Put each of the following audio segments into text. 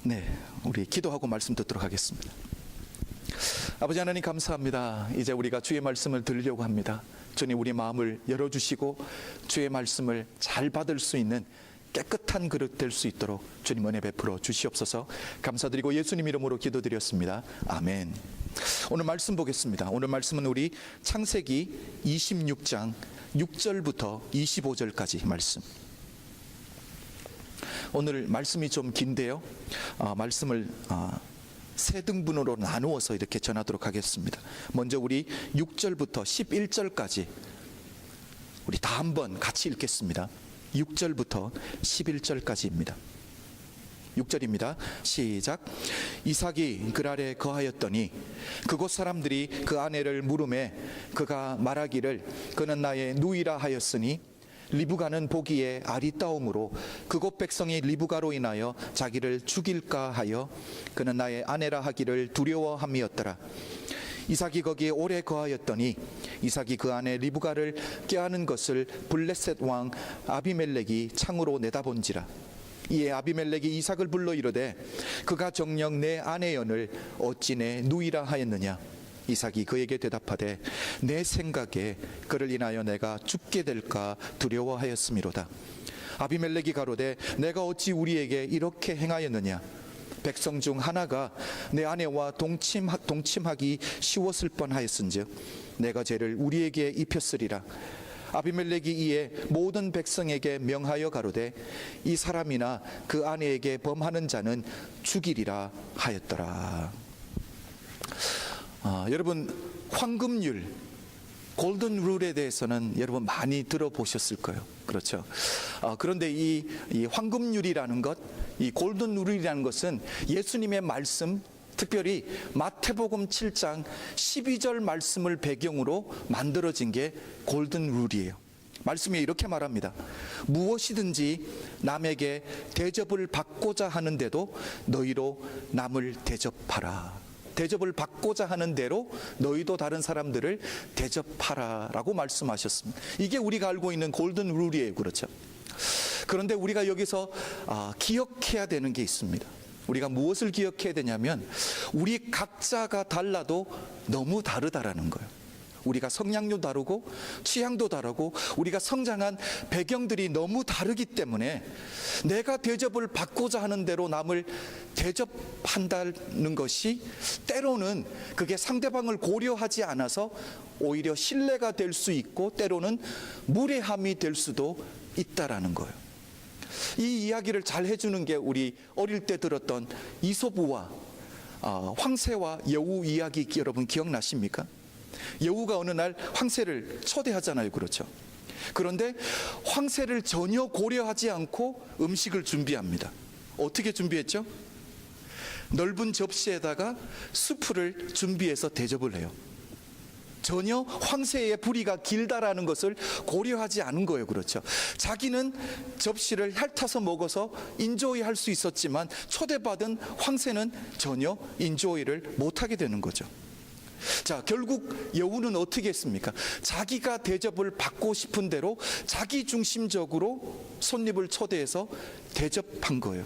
네, 우리 기도하고 말씀 듣도록 하겠습니다. 아버지 하나님 감사합니다. 이제 우리가 주의 말씀을 들으려고 합니다. 주님, 우리 마음을 열어주시고 주의 말씀을 잘 받을 수 있는 깨끗한 그릇 될 수 있도록 주님 은혜 베풀어 주시옵소서. 감사드리고 예수님 이름으로 기도드렸습니다. 아멘. 오늘 말씀 보겠습니다. 오늘 말씀은 우리 창세기 26장 6절부터 25절까지 말씀. 오늘 말씀이 좀 긴데요, 말씀을 세 등분으로 나누어서 이렇게 전하도록 하겠습니다. 먼저 우리 6절부터 11절까지 우리 다 한번 같이 읽겠습니다. 6절부터 11절까지입니다. 6절입니다. 시작. 이삭이 그랄에 거하였더니 그곳 사람들이 그 아내를 물으매 그가 말하기를 그는 나의 누이라 하였으니 리브가는 보기에 아리따움으로 그곳 백성이 리브가로 인하여 자기를 죽일까 하여 그는 나의 아내라 하기를 두려워함이었더라. 이삭이 거기에 오래 거하였더니 이삭이 그 아내 리브가를 꾀하는 것을 블레셋 왕 아비멜렉이 창으로 내다본지라. 이에 아비멜렉이 이삭을 불러 이르되 그가 정녕 내 아내연을 어찌 내 누이라 하였느냐. 이삭이 그에게 대답하되 내 생각에 그를 인하여 내가 죽게 될까 두려워하였음이로다. 아비멜렉이 가로되 내가 어찌 우리에게 이렇게 행하였느냐. 백성 중 하나가 내 아내와 동침하기 쉬웠을 뻔하였은즉 내가 죄를 우리에게 입혔으리라. 아비멜렉이 이에 모든 백성에게 명하여 가로되 이 사람이나 그 아내에게 범하는 자는 죽이리라 하였더라. 여러분, 황금률, 골든 룰에 대해서는 여러분 많이 들어보셨을 거예요. 그렇죠? 그런데 이 황금률이라는 것, 이 골든 룰이라는 것은 예수님의 말씀, 특별히 마태복음 7장 12절 말씀을 배경으로 만들어진 게 골든 룰이에요. 말씀이 이렇게 말합니다. 무엇이든지 남에게 대접을 받고자 하는데도 너희로 남을 대접하라. 대접을 받고자 하는 대로 너희도 다른 사람들을 대접하라 라고 말씀하셨습니다. 이게 우리가 알고 있는 골든 룰이에요. 그렇죠? 그런데 우리가 여기서 기억해야 되는 게 있습니다. 우리가 무엇을 기억해야 되냐면 우리 각자가 달라도 너무 다르다라는 거예요. 우리가 성향도 다르고 취향도 다르고 우리가 성장한 배경들이 너무 다르기 때문에 내가 대접을 받고자 하는 대로 남을 대접한다는 것이 때로는 그게 상대방을 고려하지 않아서 오히려 신뢰가 될 수 있고 때로는 무례함이 될 수도 있다라는 거예요. 이 이야기를 잘 해주는 게 우리 어릴 때 들었던 이솝우와 황새와 여우 이야기 여러분 기억나십니까? 여우가 어느 날 황새를 초대하잖아요. 그렇죠? 그런데 황새를 전혀 고려하지 않고 음식을 준비합니다. 어떻게 준비했죠? 넓은 접시에다가 수프를 준비해서 대접을 해요. 전혀 황새의 부리가 길다라는 것을 고려하지 않은 거예요. 그렇죠? 자기는 접시를 핥아서 먹어서 인조이 할 수 있었지만 초대받은 황새는 전혀 인조이를 못하게 되는 거죠. 자, 결국 여우는 어떻게 했습니까? 자기가 대접을 받고 싶은 대로 자기 중심적으로 손님을 초대해서 대접한 거예요.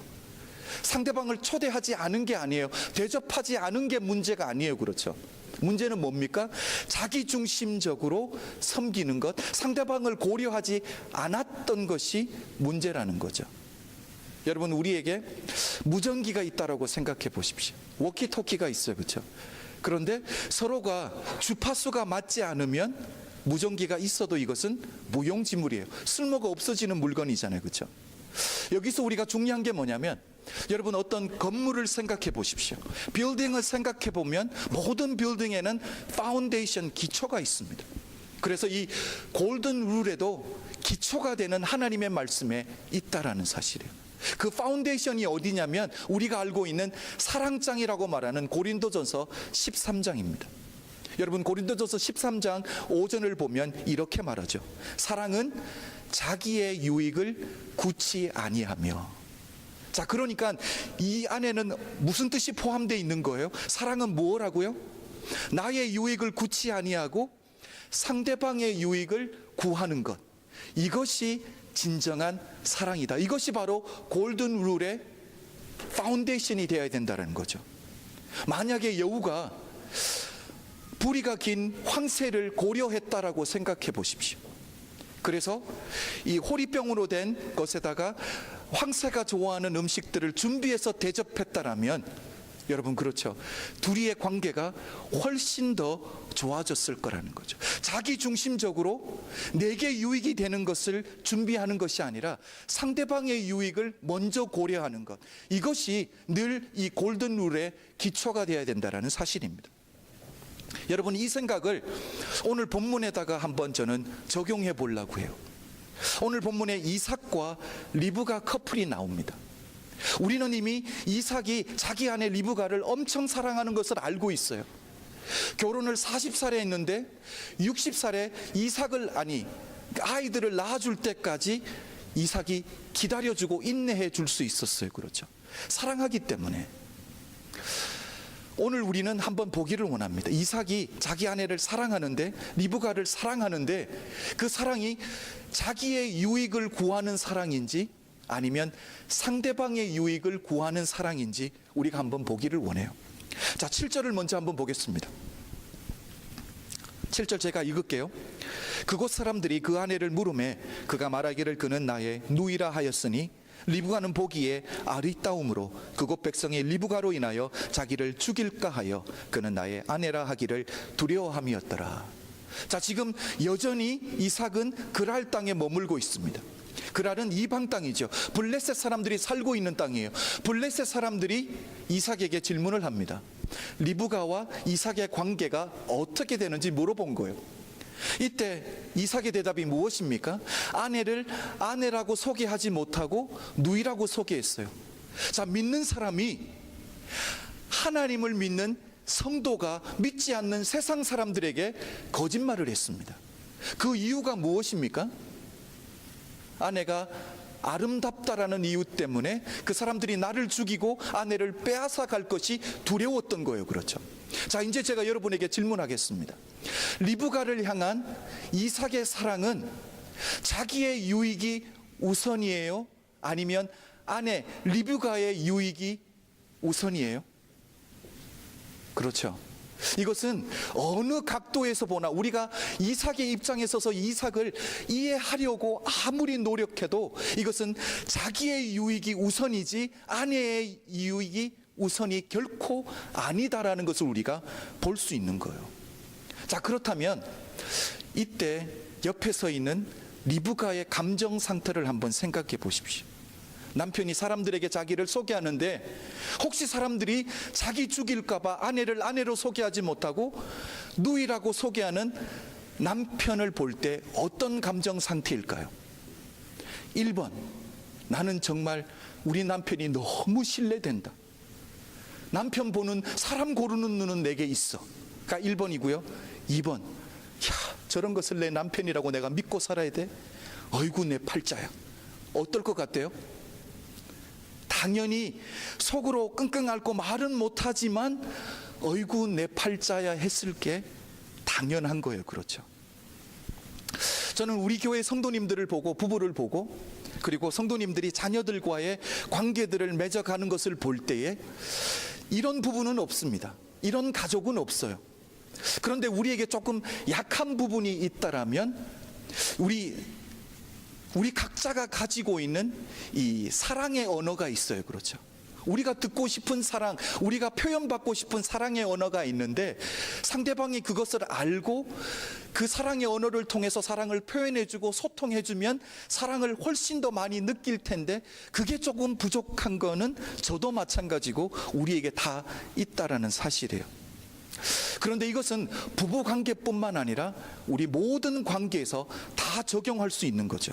상대방을 초대하지 않은 게 아니에요. 대접하지 않은 게 문제가 아니에요. 그렇죠? 문제는 뭡니까? 자기 중심적으로 섬기는 것, 상대방을 고려하지 않았던 것이 문제라는 거죠. 여러분, 우리에게 무전기가 있다라고 생각해 보십시오. 워키토키가 있어요. 그렇죠? 그런데 서로가 주파수가 맞지 않으면 무전기가 있어도 이것은 무용지물이에요. 쓸모가 없어지는 물건이잖아요. 그렇죠? 여기서 우리가 중요한 게 뭐냐면 여러분, 어떤 건물을 생각해 보십시오. 빌딩을 생각해 보면 모든 빌딩에는 파운데이션, 기초가 있습니다. 그래서 이 골든 룰에도 기초가 되는 하나님의 말씀에 있다라는 사실이에요. 그 파운데이션이 어디냐면 우리가 알고 있는 사랑장이라고 말하는 고린도전서 13장입니다. 여러분, 고린도전서 13장 5절을 보면 이렇게 말하죠. 사랑은 자기의 유익을 굳이 아니하며. 자, 그러니까 이 안에는 무슨 뜻이 포함되어 있는 거예요? 사랑은 뭐라고요? 나의 유익을 굳이 아니하고 상대방의 유익을 구하는 것, 이것이 진정한 사랑이다. 이것이 바로 골든 룰의 파운데이션이 되어야 된다는 거죠. 만약에 여우가 부리가 긴 황새를 고려했다라고 생각해 보십시오. 그래서 이 호리병으로 된 것에다가 황새가 좋아하는 음식들을 준비해서 대접했다라면, 여러분 그렇죠, 둘이의 관계가 훨씬 더 좋아졌을 거라는 거죠. 자기 중심적으로 내게 유익이 되는 것을 준비하는 것이 아니라 상대방의 유익을 먼저 고려하는 것, 이것이 늘 이 골든 룰의 기초가 되어야 된다는 사실입니다. 여러분, 이 생각을 오늘 본문에다가 한번 저는 적용해 보려고 해요. 오늘 본문에 이삭과 리브가 커플이 나옵니다. 우리는 이미 이삭이 자기 아내 리브가를 엄청 사랑하는 것을 알고 있어요. 결혼을 40살에 했는데 60살에 아이들을 낳아줄 때까지 이삭이 기다려주고 인내해 줄 수 있었어요. 그렇죠? 사랑하기 때문에. 오늘 우리는 한번 보기를 원합니다. 이삭이 자기 아내를 사랑하는데, 리브가를 사랑하는데, 그 사랑이 자기의 유익을 구하는 사랑인지 아니면 상대방의 유익을 구하는 사랑인지 우리가 한번 보기를 원해요. 자, 7절을 먼저 한번 보겠습니다. 7절 제가 읽을게요. 그곳 사람들이 그 아내를 물으매 그가 말하기를 그는 나의 누이라 하였으니 리브가는 보기에 아리따움으로 그곳 백성이 리브가로 인하여 자기를 죽일까 하여 그는 나의 아내라 하기를 두려워함이었더라. 자, 지금 여전히 이삭은 그랄 땅에 머물고 있습니다. 그랄은 이방 땅이죠. 블레셋 사람들이 살고 있는 땅이에요. 블레셋 사람들이 이삭에게 질문을 합니다. 리브가와 이삭의 관계가 어떻게 되는지 물어본 거예요. 이때 이삭의 대답이 무엇입니까? 아내를 아내라고 소개하지 못하고 누이라고 소개했어요. 자, 믿는 사람이, 하나님을 믿는 성도가 믿지 않는 세상 사람들에게 거짓말을 했습니다. 그 이유가 무엇입니까? 아내가 아름답다라는 이유 때문에 그 사람들이 나를 죽이고 아내를 빼앗아 갈 것이 두려웠던 거예요. 그렇죠? 자, 이제 제가 여러분에게 질문하겠습니다. 리브가를 향한 이삭의 사랑은 자기의 유익이 우선이에요? 아니면 아내 리브가의 유익이 우선이에요? 그렇죠. 이것은 어느 각도에서 보나 우리가 이삭의 입장에 서서 이삭을 이해하려고 아무리 노력해도 이것은 자기의 유익이 우선이지 아내의 유익이 우선이 결코 아니다라는 것을 우리가 볼 수 있는 거예요. 자, 그렇다면 이때 옆에 서 있는 리브가의 감정 상태를 한번 생각해 보십시오. 남편이 사람들에게 자기를 소개하는데 혹시 사람들이 자기 죽일까 봐 아내를 아내로 소개하지 못하고 누이라고 소개하는 남편을 볼 때 어떤 감정 상태일까요? 1번, 나는 정말 우리 남편이 너무 신뢰된다. 남편 보는, 사람 고르는 눈은 내게 있어. 가 1번이고요. 2번, 저런 것을 내 남편이라고 내가 믿고 살아야 돼? 어이구, 내 팔자야. 어떨 것 같아요? 당연히 속으로 끙끙 앓고 말은 못하지만 어이구, 내 팔자야 했을 게 당연한 거예요. 그렇죠? 저는 우리 교회 성도님들을 보고, 부부를 보고, 그리고 성도님들이 자녀들과의 관계들을 맺어가는 것을 볼 때에 이런 부분은 없습니다. 이런 가족은 없어요. 그런데 우리에게 조금 약한 부분이 있다라면 우리 각자가 가지고 있는 이 사랑의 언어가 있어요. 그렇죠? 우리가 듣고 싶은 사랑, 우리가 표현받고 싶은 사랑의 언어가 있는데 상대방이 그것을 알고 그 사랑의 언어를 통해서 사랑을 표현해주고 소통해주면 사랑을 훨씬 더 많이 느낄 텐데 그게 조금 부족한 거는 저도 마찬가지고 우리에게 다 있다라는 사실이에요. 그런데 이것은 부부 관계뿐만 아니라 우리 모든 관계에서 다 적용할 수 있는 거죠.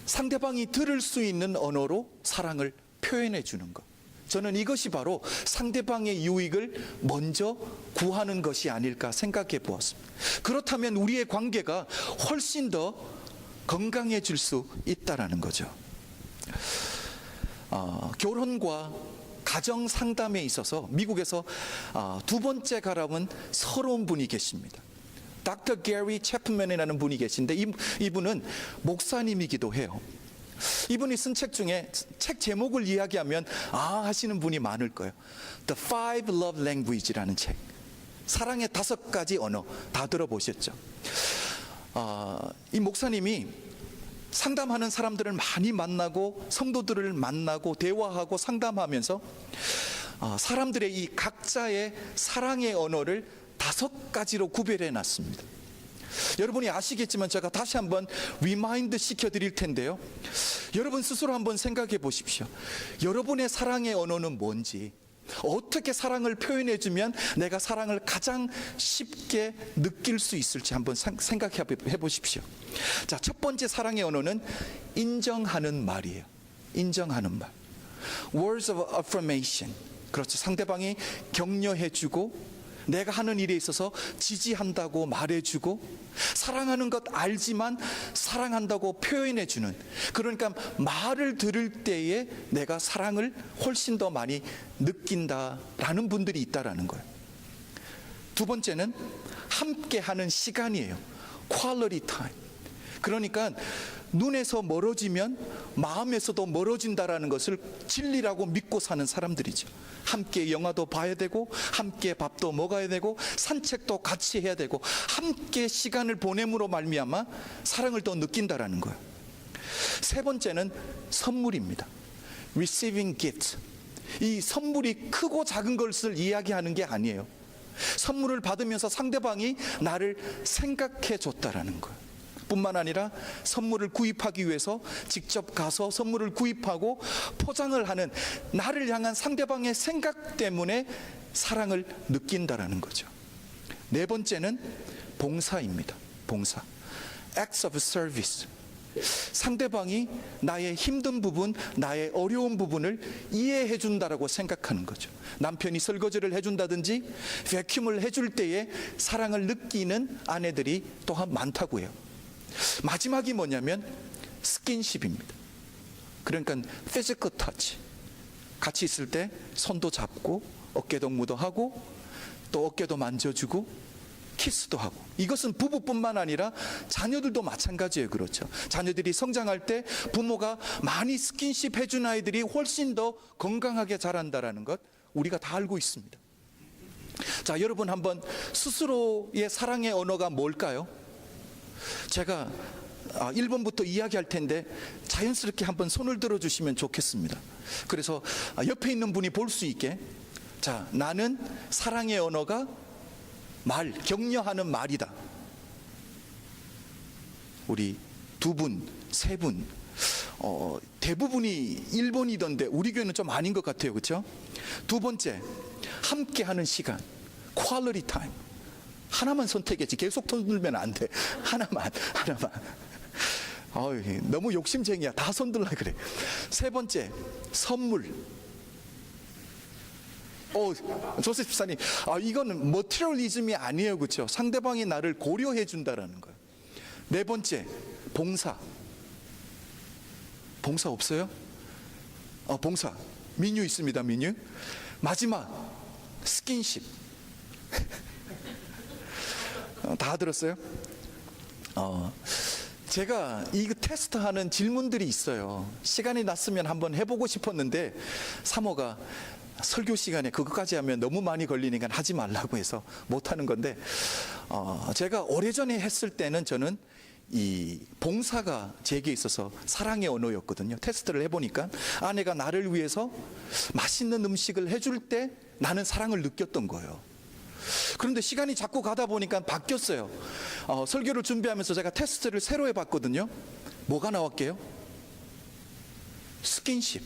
상대방이 들을 수 있는 언어로 사랑을 표현해 주는 것, 저는 이것이 바로 상대방의 유익을 먼저 구하는 것이 아닐까 생각해 보았습니다. 그렇다면 우리의 관계가 훨씬 더 건강해질 수 있다라는 거죠. 결혼과 가정 상담에 있어서 미국에서 두 번째 가람은 서러운 분이 계십니다. 닥터 게리 채프맨이라는 분이 계신데 이분은 목사님이기도 해요. 이분이 쓴 책 중에 책 제목을 이야기하면 하시는 분이 많을 거예요. The Five Love Language라는 책. 사랑의 5가지 언어. 다 들어보셨죠? 이 목사님이 상담하는 사람들을 많이 만나고 성도들을 만나고 대화하고 상담하면서 사람들의 이 각자의 사랑의 언어를 5가지로 구별해 놨습니다. 여러분이 아시겠지만 제가 다시 한번 리마인드 시켜드릴 텐데요. 여러분 스스로 한번 생각해 보십시오. 여러분의 사랑의 언어는 뭔지, 어떻게 사랑을 표현해주면 내가 사랑을 가장 쉽게 느낄 수 있을지 한번 생각해 보십시오. 자, 첫 번째 사랑의 언어는 인정하는 말이에요. 인정하는 말. Words of affirmation. 그렇죠. 상대방이 격려해주고 내가 하는 일에 있어서 지지한다고 말해주고 사랑하는 것 알지만 사랑한다고 표현해주는, 그러니까 말을 들을 때에 내가 사랑을 훨씬 더 많이 느낀다라는 분들이 있다라는 거예요. 두 번째는 함께하는 시간이에요. Quality time. 그러니까 눈에서 멀어지면 마음에서도 멀어진다라는 것을 진리라고 믿고 사는 사람들이죠. 함께 영화도 봐야 되고 함께 밥도 먹어야 되고 산책도 같이 해야 되고 함께 시간을 보냄으로 말미암아 사랑을 더 느낀다라는 거예요. 세 번째는 선물입니다. Receiving gift. 이 선물이 크고 작은 것을 이야기하는 게 아니에요. 선물을 받으면서 상대방이 나를 생각해 줬다라는 거예요. 뿐만 아니라 선물을 구입하기 위해서 직접 가서 선물을 구입하고 포장을 하는 나를 향한 상대방의 생각 때문에 사랑을 느낀다라는 거죠. 네 번째는 봉사입니다. 봉사. Acts of service. 상대방이 나의 힘든 부분, 나의 어려운 부분을 이해해 준다라고 생각하는 거죠. 남편이 설거지를 해준다든지 베큐um을 해줄 때에 사랑을 느끼는 아내들이 또한 많다고 해요. 마지막이 뭐냐면 스킨십입니다. 그러니까 피지컬 터치. 같이 있을 때 손도 잡고 어깨 동무도 하고 또 어깨도 만져주고 키스도 하고. 이것은 부부뿐만 아니라 자녀들도 마찬가지예요. 그렇죠. 자녀들이 성장할 때 부모가 많이 스킨십 해준 아이들이 훨씬 더 건강하게 자란다라는 것 우리가 다 알고 있습니다. 자, 여러분 한번 스스로의 사랑의 언어가 뭘까요? 제가 1번부터 이야기할 텐데 자연스럽게 한번 손을 들어주시면 좋겠습니다. 그래서 옆에 있는 분이 볼 수 있게, 자, 나는 사랑의 언어가 말, 격려하는 말이다. 우리 2분, 3분, 대부분이 1번이던데 우리 교회는 좀 아닌 것 같아요. 그렇죠? 두 번째, 함께하는 시간, quality time. 하나만 선택했지. 계속 손 들면 안 돼. 하나만. 너무 욕심쟁이야. 다 손 들라 그래. 세 번째, 선물. 조셉 집사님, 이거는 머티리얼리즘이 아니에요. 그렇죠? 상대방이 나를 고려해 준다라는 거예요. 네 번째, 봉사. 봉사 없어요? 봉사. 민유 있습니다. 민유. 마지막, 스킨십. 다 들었어요? 제가 이거 테스트하는 질문들이 있어요. 시간이 났으면 한번 해보고 싶었는데 사모가 설교 시간에 그것까지 하면 너무 많이 걸리니까 하지 말라고 해서 못하는 건데, 제가 오래전에 했을 때는 저는 이 봉사가 제게 있어서 사랑의 언어였거든요. 테스트를 해보니까 아내가 나를 위해서 맛있는 음식을 해줄 때 나는 사랑을 느꼈던 거예요. 그런데 시간이 자꾸 가다 보니까 바뀌었어요. 설교를 준비하면서 제가 테스트를 새로 해봤거든요. 뭐가 나왔게요? 스킨십.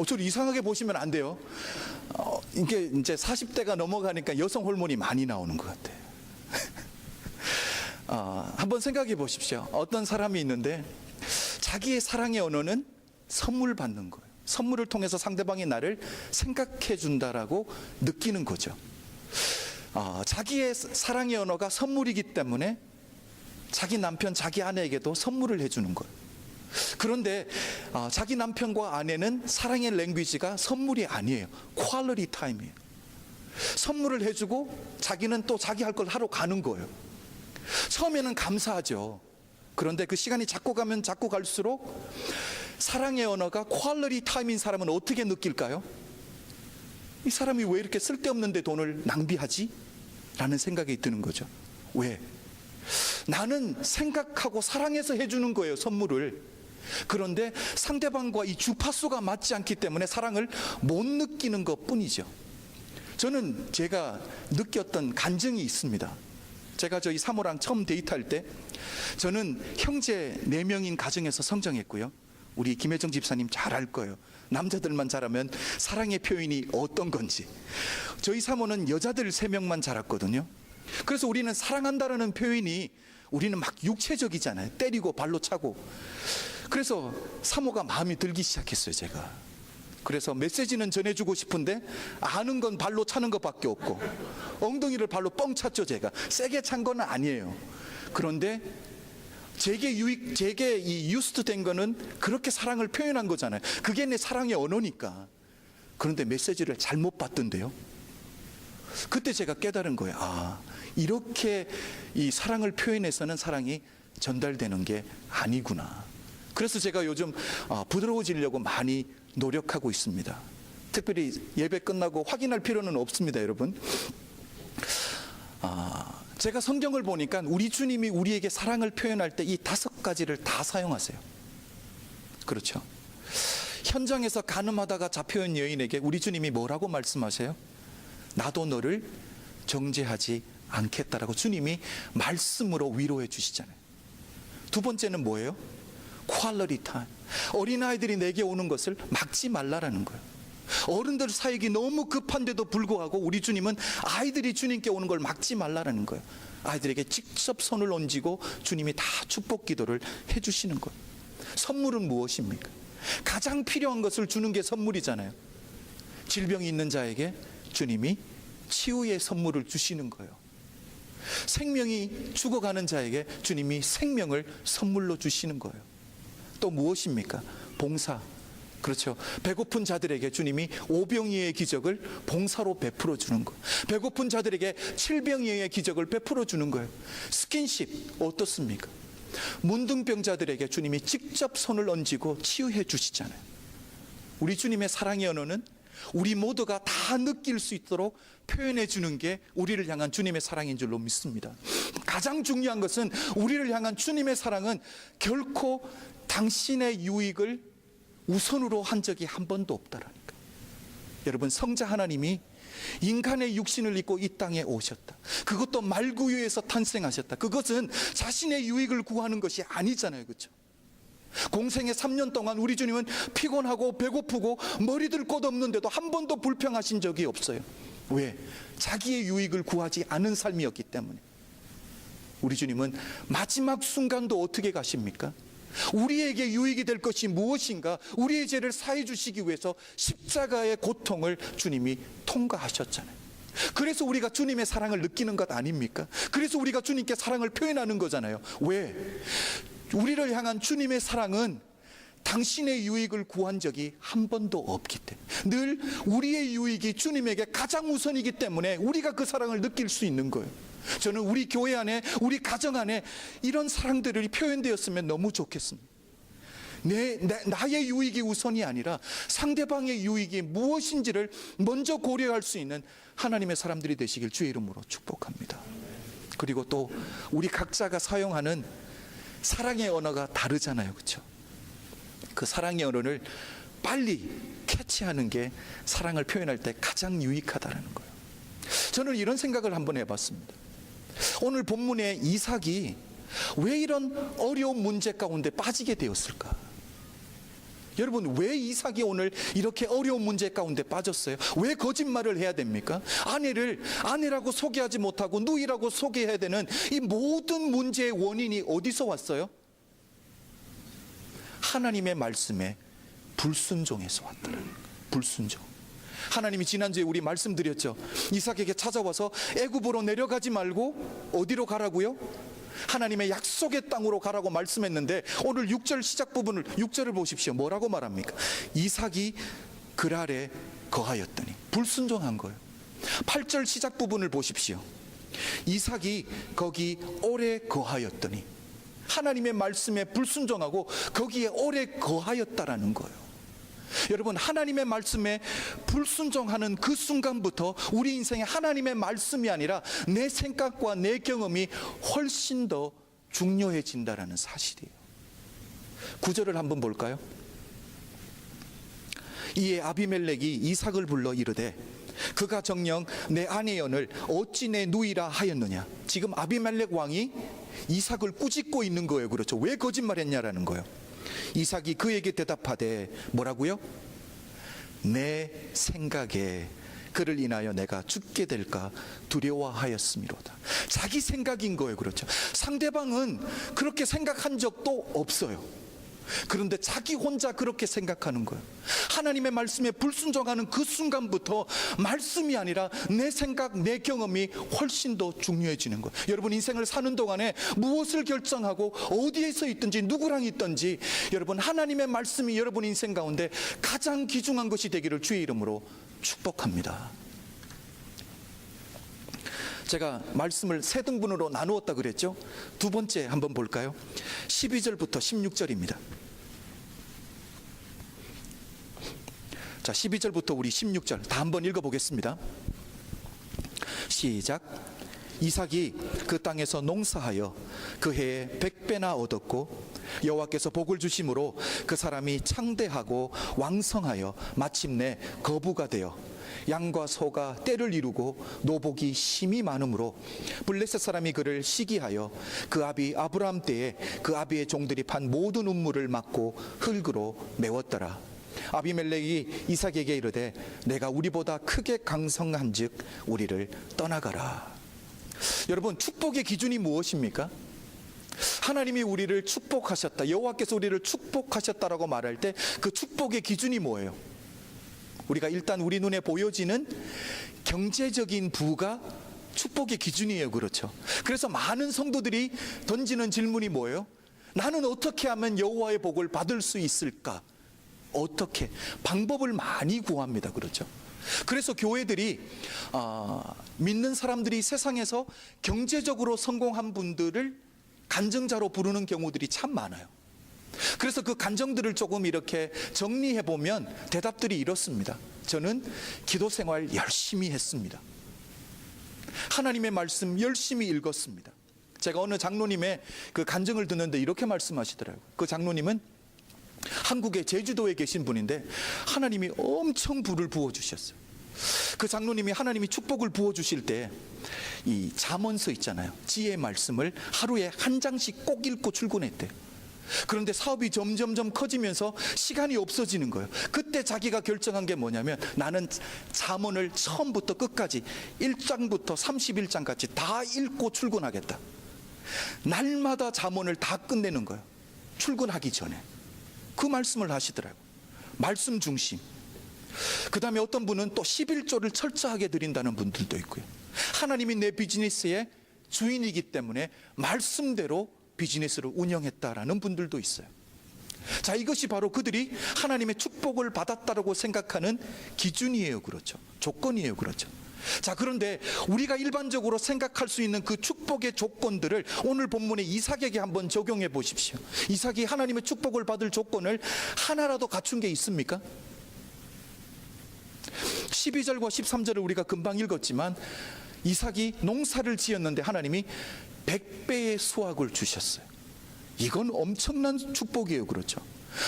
저를 이상하게 보시면 안 돼요. 이게 이제 40대가 넘어가니까 여성 호르몬이 많이 나오는 것 같아요. 한번 생각해 보십시오. 어떤 사람이 있는데 자기의 사랑의 언어는 선물 받는 거예요. 선물을 통해서 상대방이 나를 생각해 준다라고 느끼는 거죠. 자기의 사랑의 언어가 선물이기 때문에 자기 남편, 자기 아내에게도 선물을 해주는 거예요. 그런데 자기 남편과 아내는 사랑의 랭귀지가 선물이 아니에요. 퀄리티 타임이에요. 선물을 해주고 자기는 또 자기 할 걸 하러 가는 거예요. 처음에는 감사하죠. 그런데 그 시간이 자꾸 가면 자꾸 갈수록 사랑의 언어가 퀄리티 타임인 사람은 어떻게 느낄까요? 이 사람이 왜 이렇게 쓸데없는데 돈을 낭비하지? 라는 생각이 드는 거죠. 왜? 나는 생각하고 사랑해서 해주는 거예요, 선물을. 그런데 상대방과 이 주파수가 맞지 않기 때문에 사랑을 못 느끼는 것 뿐이죠. 저는 제가 느꼈던 간증이 있습니다. 제가 저희 사모랑 처음 데이트할 때, 저는 형제 4명인 가정에서 성장했고요. 우리 김혜정 집사님 잘 알 거예요. 남자들만 자라면 사랑의 표현이 어떤 건지. 저희 사모는 여자들 3명만 자랐거든요. 그래서 우리는 사랑한다라는 표현이, 우리는 막 육체적이잖아요. 때리고 발로 차고. 그래서 사모가 마음이 들기 시작했어요, 제가. 그래서 메시지는 전해주고 싶은데 아는 건 발로 차는 것밖에 없고, 엉덩이를 발로 뻥 찼죠. 제가 세게 찬 건 아니에요. 그런데 제게 이 유스트 된 거는 그렇게 사랑을 표현한 거잖아요. 그게 내 사랑의 언어니까. 그런데 메시지를 잘못 받던데요. 그때 제가 깨달은 거예요. 아, 이렇게 이 사랑을 표현해서는 사랑이 전달되는 게 아니구나. 그래서 제가 요즘 부드러워지려고 많이 노력하고 있습니다. 특별히 예배 끝나고 확인할 필요는 없습니다, 여러분. 제가 성경을 보니까 우리 주님이 우리에게 사랑을 표현할 때 이 5가지를 다 사용하세요. 그렇죠? 현장에서 간음하다가 잡혀온 여인에게 우리 주님이 뭐라고 말씀하세요? 나도 너를 정죄하지 않겠다라고 주님이 말씀으로 위로해 주시잖아요. 두 번째는 뭐예요? 퀄리티 타임. 어린아이들이 내게 오는 것을 막지 말라라는 거예요. 어른들 사역이 너무 급한데도 불구하고 우리 주님은 아이들이 주님께 오는 걸 막지 말라라는 거예요. 아이들에게 직접 손을 얹고 주님이 다 축복 기도를 해주시는 거예요. 선물은 무엇입니까? 가장 필요한 것을 주는 게 선물이잖아요. 질병이 있는 자에게 주님이 치유의 선물을 주시는 거예요. 생명이 죽어가는 자에게 주님이 생명을 선물로 주시는 거예요. 또 무엇입니까? 봉사. 그렇죠. 배고픈 자들에게 주님이 5병이의 기적을 봉사로 베풀어 주는 거예요. 배고픈 자들에게 7병이의 기적을 베풀어 주는 거예요. 스킨십 어떻습니까? 문둥병자들에게 주님이 직접 손을 얹고 치유해 주시잖아요. 우리 주님의 사랑의 언어는 우리 모두가 다 느낄 수 있도록 표현해 주는 게 우리를 향한 주님의 사랑인 줄로 믿습니다. 가장 중요한 것은 우리를 향한 주님의 사랑은 결코 당신의 유익을 우선으로 한 적이 한 번도 없다라니까. 여러분, 성자 하나님이 인간의 육신을 입고 이 땅에 오셨다. 그것도 말구유에서 탄생하셨다. 그것은 자신의 유익을 구하는 것이 아니잖아요. 그렇죠? 공생의 3년 동안 우리 주님은 피곤하고 배고프고 머리들 곳 없는데도 한 번도 불평하신 적이 없어요. 왜? 자기의 유익을 구하지 않은 삶이었기 때문에. 우리 주님은 마지막 순간도 어떻게 가십니까? 우리에게 유익이 될 것이 무엇인가, 우리의 죄를 사해 주시기 위해서 십자가의 고통을 주님이 통과하셨잖아요. 그래서 우리가 주님의 사랑을 느끼는 것 아닙니까? 그래서 우리가 주님께 사랑을 표현하는 거잖아요. 왜? 우리를 향한 주님의 사랑은 당신의 유익을 구한 적이 한 번도 없기 때문에, 늘 우리의 유익이 주님에게 가장 우선이기 때문에 우리가 그 사랑을 느낄 수 있는 거예요. 저는 우리 교회 안에, 우리 가정 안에 이런 사랑들이 표현되었으면 너무 좋겠습니다. 나의 유익이 우선이 아니라 상대방의 유익이 무엇인지를 먼저 고려할 수 있는 하나님의 사람들이 되시길 주의 이름으로 축복합니다. 그리고 또 우리 각자가 사용하는 사랑의 언어가 다르잖아요. 그렇죠? 그 사랑의 언어를 빨리 캐치하는 게 사랑을 표현할 때 가장 유익하다는 거예요. 저는 이런 생각을 한번 해봤습니다. 오늘 본문의 이삭이 왜 이런 어려운 문제 가운데 빠지게 되었을까? 여러분, 왜 이삭이 오늘 이렇게 어려운 문제 가운데 빠졌어요? 왜 거짓말을 해야 됩니까? 아내라고 소개하지 못하고 누이라고 소개해야 되는 이 모든 문제의 원인이 어디서 왔어요? 하나님의 말씀에 불순종해서 왔다는 거예요. 불순종. 하나님이 지난주에 우리 말씀드렸죠. 이삭에게 찾아와서 애굽으로 내려가지 말고 어디로 가라고요? 하나님의 약속의 땅으로 가라고 말씀했는데, 오늘 6절 시작 부분을, 6절을 보십시오. 뭐라고 말합니까? 이삭이 그랄에 거하였더니. 불순종한 거예요. 8절 시작 부분을 보십시오. 이삭이 거기 오래 거하였더니. 하나님의 말씀에 불순종하고 거기에 오래 거하였다라는 거예요. 여러분, 하나님의 말씀에 불순종하는 그 순간부터 우리 인생에 하나님의 말씀이 아니라 내 생각과 내 경험이 훨씬 더 중요해진다라는 사실이에요. 구절을 한번 볼까요? 이에 아비멜렉이 이삭을 불러 이르되 그가 정녕 내 아내의 언을 어찌 내 누이라 하였느냐. 지금 아비멜렉 왕이 이삭을 꾸짖고 있는 거예요. 그렇죠? 왜 거짓말했냐라는 거예요. 이삭이 그에게 대답하되 뭐라고요? 내 생각에 그를 인하여 내가 죽게 될까 두려워하였음이로다. 자기 생각인 거예요. 그렇죠? 상대방은 그렇게 생각한 적도 없어요. 그런데 자기 혼자 그렇게 생각하는 거예요. 하나님의 말씀에 불순종하는 그 순간부터 말씀이 아니라 내 생각, 내 경험이 훨씬 더 중요해지는 거예요. 여러분, 인생을 사는 동안에 무엇을 결정하고 어디에서 있든지 누구랑 있든지 여러분, 하나님의 말씀이 여러분 인생 가운데 가장 귀중한 것이 되기를 주의 이름으로 축복합니다. 제가 말씀을 세 등분으로 나누었다 그랬죠? 두 번째 한번 볼까요? 12절부터 16절입니다. 자, 12절부터 우리 16절 다 한번 읽어보겠습니다. 시작. 이삭이 그 땅에서 농사하여 그 해에 100배나 얻었고 여호와께서 복을 주심으로 그 사람이 창대하고 왕성하여 마침내 거부가 되어 양과 소가 떼를 이루고 노복이 심히 많으므로 블레셋 사람이 그를 시기하여 그 아비 아브라함 때에 그 아비의 종들이 판 모든 음물을 막고 흙으로 메웠더라. 아비멜렉이 이삭에게 이르되 내가 우리보다 크게 강성한즉 우리를 떠나가라. 여러분, 축복의 기준이 무엇입니까? 하나님이 우리를 축복하셨다, 여호와께서 우리를 축복하셨다라고 말할 때 그 축복의 기준이 뭐예요? 우리가 일단 우리 눈에 보여지는 경제적인 부가 축복의 기준이에요. 그렇죠? 그래서 많은 성도들이 던지는 질문이 뭐예요? 나는 어떻게 하면 여호와의 복을 받을 수 있을까? 어떻게? 방법을 많이 구합니다. 그렇죠? 그래서 교회들이 믿는 사람들이 세상에서 경제적으로 성공한 분들을 간증자로 부르는 경우들이 참 많아요. 그래서 그 간증들을 조금 이렇게 정리해 보면 대답들이 이렇습니다. 저는 기도 생활 열심히 했습니다. 하나님의 말씀 열심히 읽었습니다. 제가 어느 장로님의 그 간증을 듣는데 이렇게 말씀하시더라고요. 그 장로님은 한국의 제주도에 계신 분인데 하나님이 엄청 불을 부어주셨어요. 그 장로님이 하나님이 축복을 부어주실 때 이 잠언서 있잖아요, 지혜의 말씀을 하루에 한 장씩 꼭 읽고 출근했대요. 그런데 사업이 점점점 커지면서 시간이 없어지는 거예요. 그때 자기가 결정한 게 뭐냐면 나는 잠언을 처음부터 끝까지 1장부터 31장까지 다 읽고 출근하겠다. 날마다 잠언을 다 끝내는 거예요. 출근하기 전에. 그 말씀을 하시더라고요. 말씀 중심. 그 다음에 어떤 분은 또 11조를 철저하게 드린다는 분들도 있고요. 하나님이 내 비즈니스의 주인이기 때문에 말씀대로 비즈니스를 운영했다라는 분들도 있어요. 자, 이것이 바로 그들이 하나님의 축복을 받았다라고 생각하는 기준이에요. 그렇죠? 조건이에요. 그렇죠? 자, 그런데 우리가 일반적으로 생각할 수 있는 그 축복의 조건들을 오늘 본문의 이삭에게 한번 적용해 보십시오. 이삭이 하나님의 축복을 받을 조건을 하나라도 갖춘 게 있습니까? 12절과 13절을 우리가 금방 읽었지만 이삭이 농사를 지었는데 하나님이 100배의 수확을 주셨어요. 이건 엄청난 축복이에요. 그렇죠?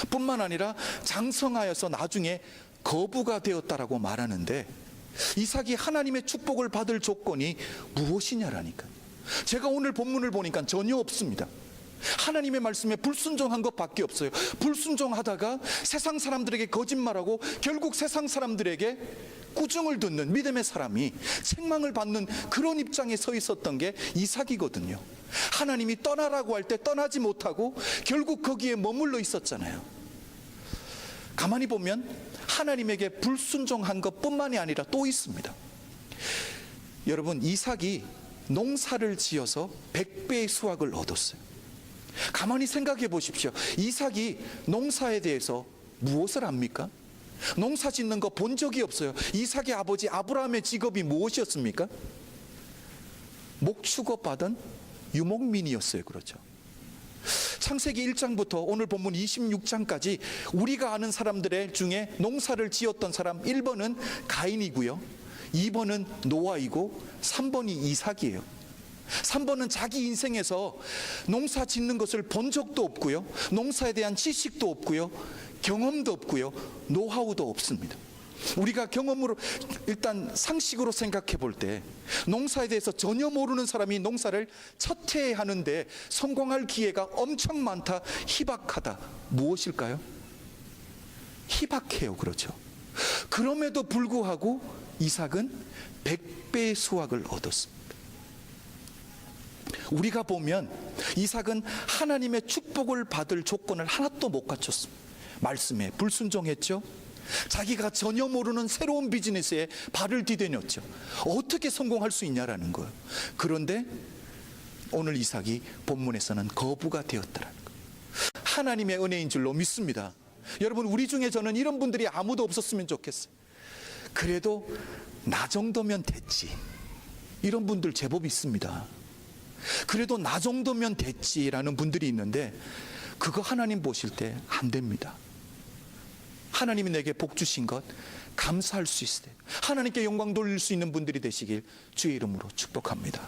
뿐만 아니라 장성하여서 나중에 거부가 되었다라고 말하는데 이삭이 하나님의 축복을 받을 조건이 무엇이냐라니까요. 제가 오늘 본문을 보니까 전혀 없습니다. 하나님의 말씀에 불순종한 것밖에 없어요. 불순종하다가 세상 사람들에게 거짓말하고 결국 세상 사람들에게 꾸중을 듣는 믿음의 사람이 책망을 받는 그런 입장에 서 있었던 게 이삭이거든요. 하나님이 떠나라고 할 때 떠나지 못하고 결국 거기에 머물러 있었잖아요. 가만히 보면 하나님에게 불순종한 것뿐만이 아니라 또 있습니다. 여러분, 이삭이 농사를 지어서 100배의 수확을 얻었어요. 가만히 생각해 보십시오. 이삭이 농사에 대해서 무엇을 압니까? 농사 짓는 거 본 적이 없어요. 이삭의 아버지 아브라함의 직업이 무엇이었습니까? 목축업 받은 유목민이었어요. 그렇죠? 창세기 1장부터 오늘 본문 26장까지 우리가 아는 사람들의 중에 농사를 지었던 사람 1번은 가인이고요, 2번은 노아이고 3번이 이삭이에요. 3번은 자기 인생에서 농사 짓는 것을 본 적도 없고요, 농사에 대한 지식도 없고요, 경험도 없고요, 노하우도 없습니다. 우리가 경험으로, 일단 상식으로 생각해 볼 때 농사에 대해서 전혀 모르는 사람이 농사를 첫 해에 하는데 성공할 기회가 엄청 많다, 희박하다. 무엇일까요? 희박해요. 그렇죠. 그럼에도 불구하고 이삭은 100배의 수확을 얻었습니다. 우리가 보면 이삭은 하나님의 축복을 받을 조건을 하나도 못 갖췄습니다. 말씀에 불순종했죠. 자기가 전혀 모르는 새로운 비즈니스에 발을 디뎌녔죠. 어떻게 성공할 수 있냐라는 거예요. 그런데 오늘 이삭이 본문에서는 거부가 되었다라는 거예요. 하나님의 은혜인 줄로 믿습니다. 여러분, 우리 중에 저는 이런 분들이 아무도 없었으면 좋겠어요. 그래도 나 정도면 됐지, 이런 분들 제법 있습니다. 그래도 나 정도면 됐지라는 분들이 있는데 그거 하나님 보실 때 안 됩니다. 하나님이 내게 복 주신 것 감사할 수 있어요. 하나님께 영광 돌릴 수 있는 분들이 되시길 주의 이름으로 축복합니다.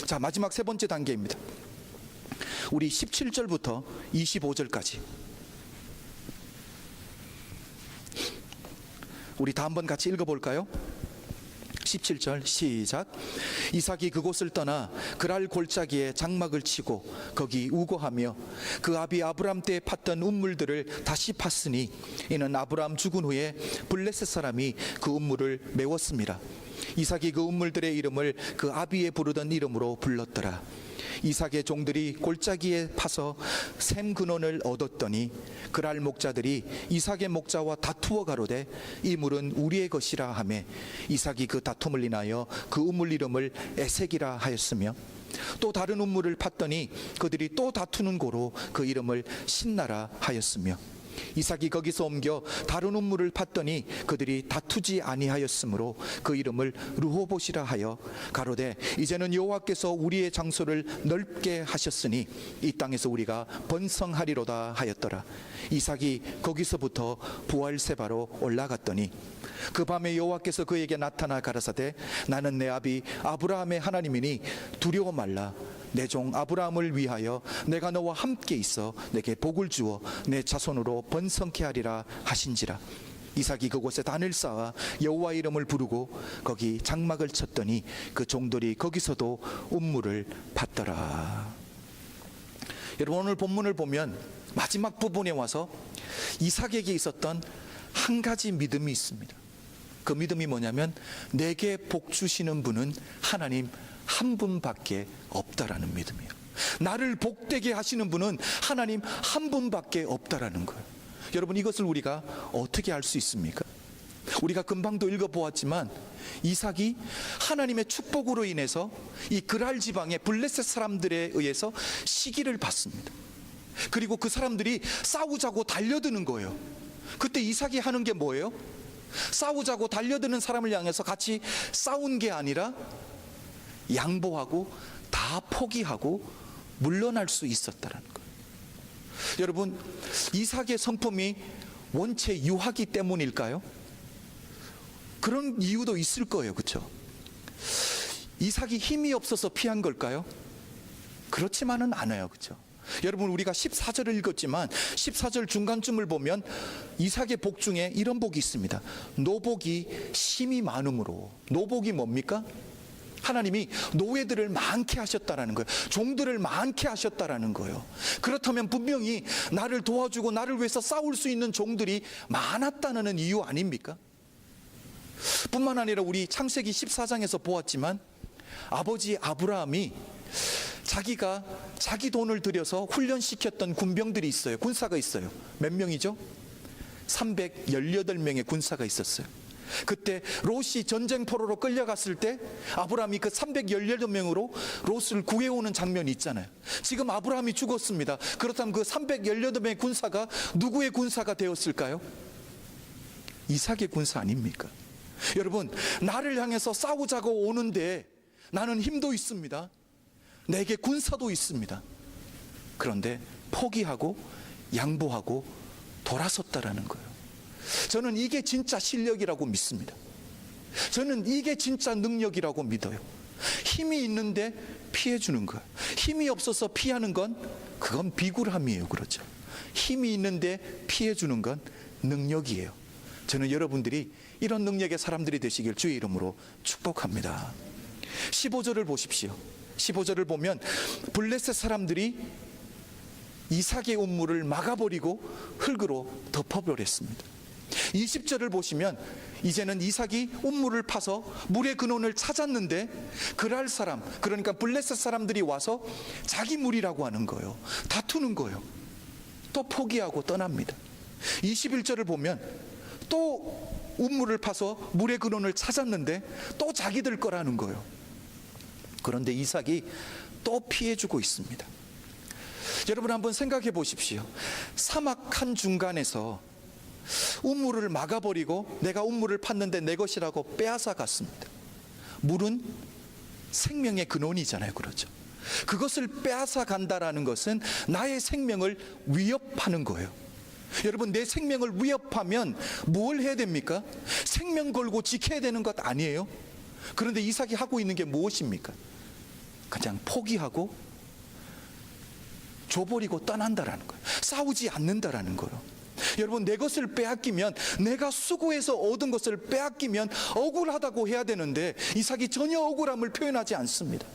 자, 마지막 세 번째 단계입니다. 우리 17절부터 25절까지 우리 다 한번 같이 읽어볼까요? 17절 시작. 이삭이 그곳을 떠나 그랄 골짜기에 장막을 치고 거기 우거하며 그 아비 아브람 때 팠던 운물들을 다시 팠으니 이는 아브람 죽은 후에 블레셋 사람이 그 운물을 메웠습니다. 이삭이 그 운물들의 이름을 그 아비에 부르던 이름으로 불렀더라. 이삭의 종들이 골짜기에 파서 샘 근원을 얻었더니 그랄 목자들이 이삭의 목자와 다투어 가로되 이 물은 우리의 것이라 하매 이삭이 그 다툼을 인하여 그 우물 이름을 에색이라 하였으며 또 다른 우물을 팠더니 그들이 또 다투는 고로 그 이름을 신나라 하였으며 이삭이 거기서 옮겨 다른 우물을 팠더니 그들이 다투지 아니하였으므로 그 이름을 르호봇이라 하여 가로되 이제는 여호와께서 우리의 장소를 넓게 하셨으니 이 땅에서 우리가 번성하리로다 하였더라. 이삭이 거기서부터 부알세바로 올라갔더니 그 밤에 여호와께서 그에게 나타나 가라사대 나는 내 아비 아브라함의 하나님이니 두려워 말라. 내 종 아브라함을 위하여 내가 너와 함께 있어 내게 복을 주어 내 자손으로 번성케 하리라 하신지라. 이삭이 그곳에 단을 쌓아 여호와 이름을 부르고 거기 장막을 쳤더니 그 종들이 거기서도 운물을 팠더라. 여러분, 오늘 본문을 보면 마지막 부분에 와서 이삭에게 있었던 한 가지 믿음이 있습니다. 그 믿음이 뭐냐면 내게 복 주시는 분은 하나님 한 분밖에 없다라는 믿음이에요. 나를 복되게 하시는 분은 하나님 한 분밖에 없다라는 거예요. 여러분, 이것을 우리가 어떻게 알 수 있습니까? 우리가 금방도 읽어보았지만 이삭이 하나님의 축복으로 인해서 이 그랄 지방의 블레셋 사람들에 의해서 시기를 받습니다. 그리고 그 사람들이 싸우자고 달려드는 거예요. 그때 이삭이 하는 게 뭐예요? 싸우자고 달려드는 사람을 향해서 같이 싸운 게 아니라 양보하고 다 포기하고 물러날 수 있었다는 거예요. 여러분, 이삭의 성품이 원체 유하기 때문일까요? 그런 이유도 있을 거예요. 그렇죠? 이삭이 힘이 없어서 피한 걸까요? 그렇지만은 않아요. 그렇죠? 여러분, 우리가 14절을 읽었지만 14절 중간쯤을 보면 이삭의 복 중에 이런 복이 있습니다. 노복이 심이 많음으로. 노복이 뭡니까? 하나님이 노예들을 많게 하셨다라는 거예요. 종들을 많게 하셨다라는 거예요. 그렇다면 분명히 나를 도와주고 나를 위해서 싸울 수 있는 종들이 많았다는 이유 아닙니까? 뿐만 아니라 우리 창세기 14장에서 보았지만 아버지 아브라함이 자기가 자기 돈을 들여서 훈련시켰던 군병들이 있어요. 군사가 있어요. 몇 명이죠? 318명의 군사가 있었어요. 그때 롯이 전쟁포로로 끌려갔을 때 아브라함이 그 318명으로 롯을 구해오는 장면이 있잖아요. 지금 아브라함이 죽었습니다. 그렇다면 그 318명의 군사가 누구의 군사가 되었을까요? 이삭의 군사 아닙니까? 여러분, 나를 향해서 싸우자고 오는데 나는 힘도 있습니다. 내게 군사도 있습니다. 그런데 포기하고 양보하고 돌아섰다라는 거예요. 저는 이게 진짜 실력이라고 믿습니다. 저는 이게 진짜 능력이라고 믿어요. 힘이 있는데 피해주는 거예요. 힘이 없어서 피하는 건 그건 비굴함이에요. 그렇죠? 힘이 있는데 피해주는 건 능력이에요. 저는 여러분들이 이런 능력의 사람들이 되시길 주의 이름으로 축복합니다. 15절을 보십시오. 15절을 보면 블레셋 사람들이 이삭의 운물을 막아버리고 흙으로 덮어버렸습니다. 20절을 보시면 이제는 이삭이 운물을 파서 물의 근원을 찾았는데 그랄 사람, 그러니까 블레셋 사람들이 와서 자기 물이라고 하는 거예요. 다투는 거예요. 또 포기하고 떠납니다. 21절을 보면 또 운물을 파서 물의 근원을 찾았는데 또 자기들 거라는 거예요. 그런데 이삭이 또 피해주고 있습니다. 여러분 한번 생각해 보십시오. 사막 한 중간에서 운물을 막아버리고 내가 운물을 팠는데 내 것이라고 빼앗아 갔습니다. 물은 생명의 근원이잖아요. 그렇죠? 그것을 빼앗아 간다라는 것은 나의 생명을 위협하는 거예요. 여러분, 내 생명을 위협하면 뭘 해야 됩니까? 생명 걸고 지켜야 되는 것 아니에요? 그런데 이삭이 하고 있는 게 무엇입니까? 그냥 포기하고 줘버리고 떠난다라는 거예요. 싸우지 않는다라는 거예요. 여러분, 내 것을 빼앗기면, 내가 수고해서 얻은 것을 빼앗기면 억울하다고 해야 되는데 이삭이 전혀 억울함을 표현하지 않습니다.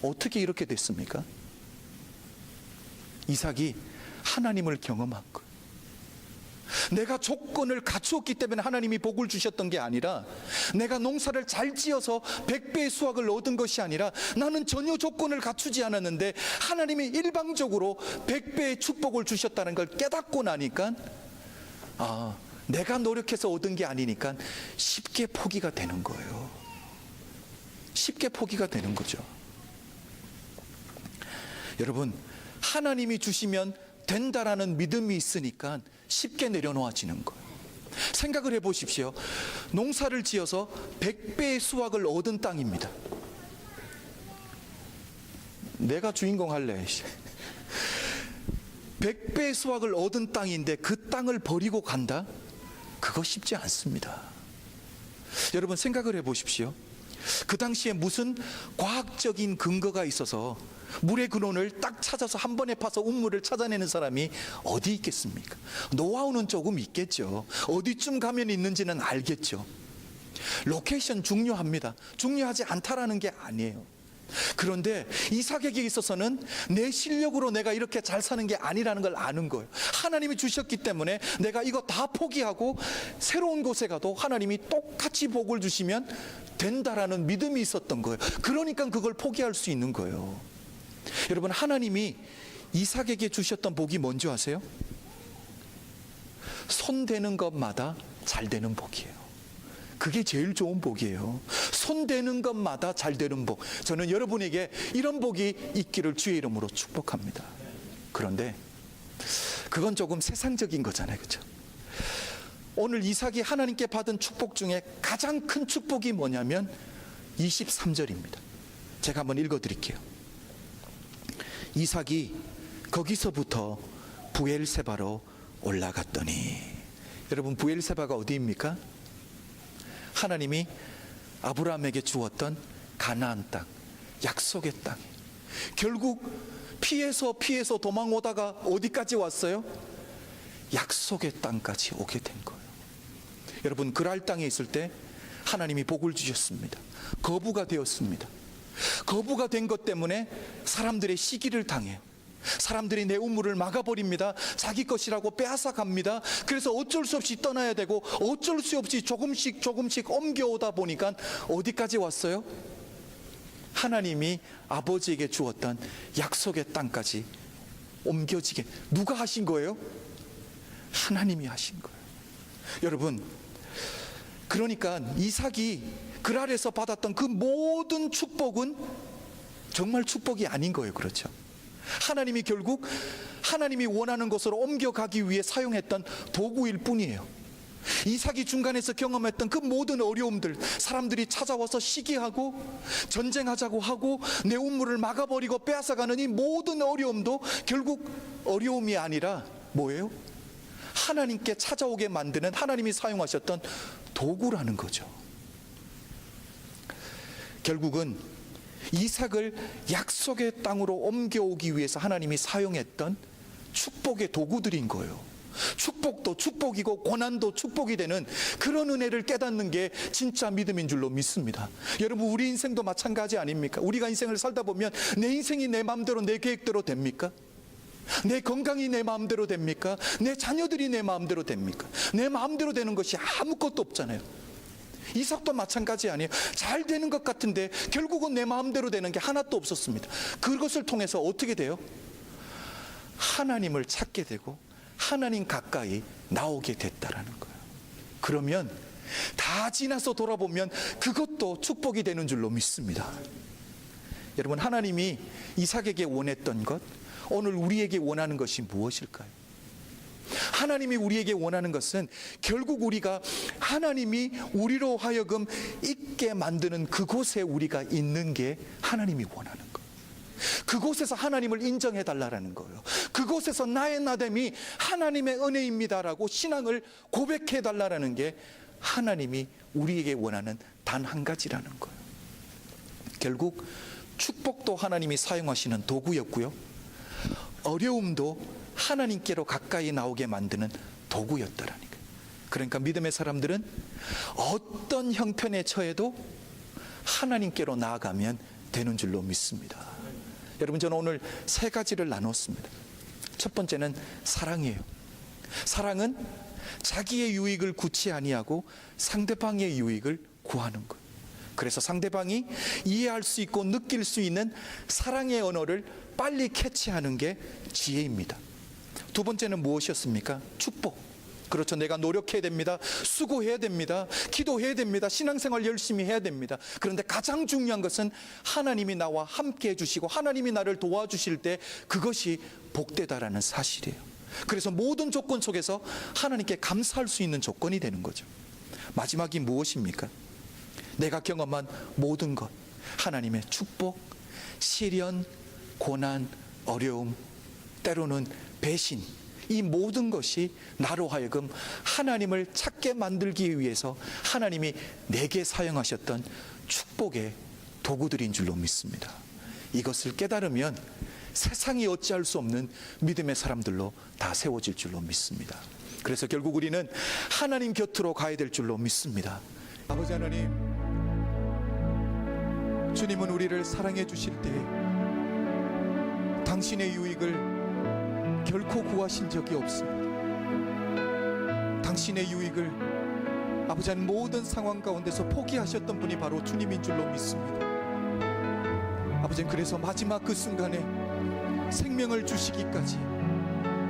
어떻게 이렇게 됐습니까? 이삭이 하나님을 경험한 거예요. 내가 조건을 갖추었기 때문에 하나님이 복을 주셨던 게 아니라, 내가 농사를 잘 지어서 100배의 수확을 얻은 것이 아니라, 나는 전혀 조건을 갖추지 않았는데 하나님이 일방적으로 100배의 축복을 주셨다는 걸 깨닫고 나니까, 내가 노력해서 얻은 게 아니니까 쉽게 포기가 되는 거예요. 쉽게 포기가 되는 거죠. 여러분, 하나님이 주시면 된다라는 믿음이 있으니까 쉽게 내려놓아지는 거예요. 생각을 해보십시오. 농사를 지어서 100배의 수확을 얻은 땅입니다. 내가 주인공 할래. 100배의 수확을 얻은 땅인데 그 땅을 버리고 간다? 그거 쉽지 않습니다. 여러분 생각을 해보십시오. 그 당시에 무슨 과학적인 근거가 있어서 물의 근원을 딱 찾아서 한 번에 파서 운물을 찾아내는 사람이 어디 있겠습니까? 노하우는 조금 있겠죠. 어디쯤 가면 있는지는 알겠죠. 로케이션 중요합니다. 중요하지 않다라는 게 아니에요. 그런데 이삭에게 있어서는 내 실력으로 내가 이렇게 잘 사는 게 아니라는 걸 아는 거예요. 하나님이 주셨기 때문에 내가 이거 다 포기하고 새로운 곳에 가도 하나님이 똑같이 복을 주시면 된다라는 믿음이 있었던 거예요. 그러니까 그걸 포기할 수 있는 거예요. 여러분, 하나님이 이삭에게 주셨던 복이 뭔지 아세요? 손 대는 것마다 잘 되는 복이에요. 그게 제일 좋은 복이에요. 손 대는 것마다 잘 되는 복. 저는 여러분에게 이런 복이 있기를 주의 이름으로 축복합니다. 그런데 그건 조금 세상적인 거잖아요. 그렇죠? 오늘 이삭이 하나님께 받은 축복 중에 가장 큰 축복이 뭐냐면 23절입니다. 제가 한번 읽어드릴게요. 이삭이 거기서부터 부엘세바로 올라갔더니, 여러분 부엘세바가 어디입니까? 하나님이 아브라함에게 주었던 가나안 땅, 약속의 땅. 결국 피해서 도망오다가 어디까지 왔어요? 약속의 땅까지 오게 된 거예요. 여러분, 그랄 땅에 있을 때 하나님이 복을 주셨습니다. 거부가 되었습니다. 거부가 된 것 때문에 사람들의 시기를 당해요. 사람들이 내 우물을 막아버립니다. 자기 것이라고 빼앗아 갑니다. 그래서 어쩔 수 없이 떠나야 되고 어쩔 수 없이 조금씩 옮겨오다 보니까 어디까지 왔어요? 하나님이 아버지에게 주었던 약속의 땅까지 옮겨지게. 누가 하신 거예요? 하나님이 하신 거예요. 여러분, 그러니까 이삭이 그랄에서 받았던 그 모든 축복은 정말 축복이 아닌 거예요. 그렇죠? 하나님이 결국 하나님이 원하는 곳으로 옮겨가기 위해 사용했던 도구일 뿐이에요. 이삭이 중간에서 경험했던 그 모든 어려움들, 사람들이 찾아와서 시기하고 전쟁하자고 하고 내 우물을 막아버리고 빼앗아가는 이 모든 어려움도 결국 어려움이 아니라 뭐예요? 하나님께 찾아오게 만드는, 하나님이 사용하셨던 도구라는 거죠. 결국은 이삭을 약속의 땅으로 옮겨오기 위해서 하나님이 사용했던 축복의 도구들인 거예요. 축복도 축복이고 고난도 축복이 되는 그런 은혜를 깨닫는 게 진짜 믿음인 줄로 믿습니다. 여러분, 우리 인생도 마찬가지 아닙니까? 우리가 인생을 살다 보면 내 인생이 내 마음대로, 내 계획대로 됩니까? 내 건강이 내 마음대로 됩니까? 내 자녀들이 내 마음대로 됩니까? 내 마음대로 되는 것이 아무것도 없잖아요. 이삭도 마찬가지 아니에요. 잘 되는 것 같은데 결국은 내 마음대로 되는 게 하나도 없었습니다. 그것을 통해서 어떻게 돼요? 하나님을 찾게 되고 하나님 가까이 나오게 됐다라는 거예요. 그러면 다 지나서 돌아보면 그것도 축복이 되는 줄로 믿습니다. 여러분, 하나님이 이삭에게 원했던 것, 오늘 우리에게 원하는 것이 무엇일까요? 하나님이 우리에게 원하는 것은 결국 우리가 하나님이 우리로 하여금 있게 만드는 그곳에 우리가 있는 게 하나님이 원하는 거예요. 그곳에서 하나님을 인정해 달라는 거예요. 그곳에서 나의 나됨이 하나님의 은혜입니다라고 신앙을 고백해 달라는 게 하나님이 우리에게 원하는 단 한 가지라는 거예요. 결국 축복도 하나님이 사용하시는 도구였고요, 어려움도 하나님께로 가까이 나오게 만드는 도구였다라는 거예요. 그러니까 믿음의 사람들은 어떤 형편에 처해도 하나님께로 나아가면 되는 줄로 믿습니다. 여러분, 저는 오늘 세 가지를 나눴습니다. 첫 번째는 사랑이에요. 사랑은 자기의 유익을 구치 아니하고 상대방의 유익을 구하는 것. 그래서 상대방이 이해할 수 있고 느낄 수 있는 사랑의 언어를 빨리 캐치하는 게 지혜입니다. 두 번째는 무엇이었습니까? 축복. 그렇죠. 내가 노력해야 됩니다. 수고해야 됩니다. 기도해야 됩니다. 신앙생활 열심히 해야 됩니다. 그런데 가장 중요한 것은 하나님이 나와 함께 해주시고 하나님이 나를 도와주실 때 그것이 복되다라는 사실이에요. 그래서 모든 조건 속에서 하나님께 감사할 수 있는 조건이 되는 거죠. 마지막이 무엇입니까? 내가 경험한 모든 것, 하나님의 축복, 시련, 고난, 어려움, 때로는 배신, 이 모든 것이 나로 하여금 하나님을 찾게 만들기 위해서 하나님이 내게 사용하셨던 축복의 도구들인 줄로 믿습니다. 이것을 깨달으면 세상이 어찌할 수 없는 믿음의 사람들로 다 세워질 줄로 믿습니다. 그래서 결국 우리는 하나님 곁으로 가야 될 줄로 믿습니다. 아버지 하나님, 주님은 우리를 사랑해 주실 때 당신의 유익을 결코 구하신 적이 없습니다. 당신의 유익을 아버지 하나님 모든 상황 가운데서 포기하셨던 분이 바로 주님인 줄로 믿습니다. 아버지, 그래서 마지막 그 순간에 생명을 주시기까지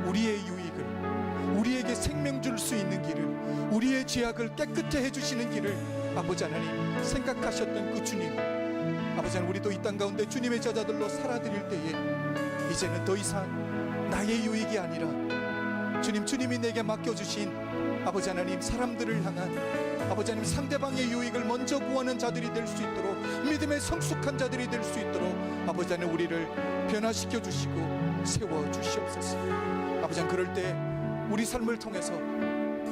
우리의 유익을, 우리에게 생명 줄 수 있는 길을, 우리의 죄악을 깨끗해 해주시는 길을 아버지 하나님 생각하셨던 그 주님, 아버지 하나님, 우리도 이 땅 가운데 주님의 제자들로 살아드릴 때에 이제는 더 이상 나의 유익이 아니라 주님이 내게 맡겨주신 아버지 하나님 사람들을 향한 아버지 하나님 상대방의 유익을 먼저 구하는 자들이 될 수 있도록, 믿음의 성숙한 자들이 될 수 있도록 아버지 하나님 우리를 변화시켜 주시고 세워 주시옵소서. 아버지 하나님, 그럴 때 우리 삶을 통해서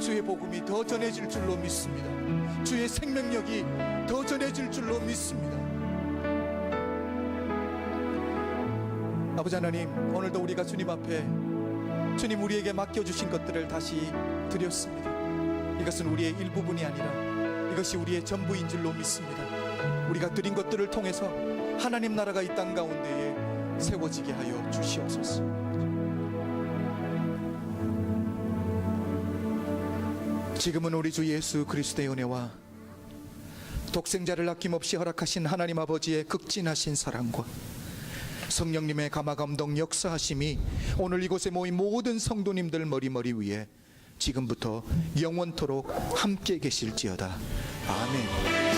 주의 복음이 더 전해질 줄로 믿습니다. 주의 생명력이 더 전해질 줄로 믿습니다. 아버지 하나님, 오늘도 우리가 주님 앞에 주님 우리에게 맡겨주신 것들을 다시 드렸습니다. 이것은 우리의 일부분이 아니라 이것이 우리의 전부인 줄로 믿습니다. 우리가 드린 것들을 통해서 하나님 나라가 이 땅 가운데에 세워지게 하여 주시옵소서. 지금은 우리 주 예수 그리스도의 은혜와 독생자를 아낌없이 허락하신 하나님 아버지의 극진하신 사랑과 성령님의 감화감동 역사하심이 오늘 이곳에 모인 모든 성도님들 머리머리 위에 지금부터 영원토록 함께 계실지어다. 아멘.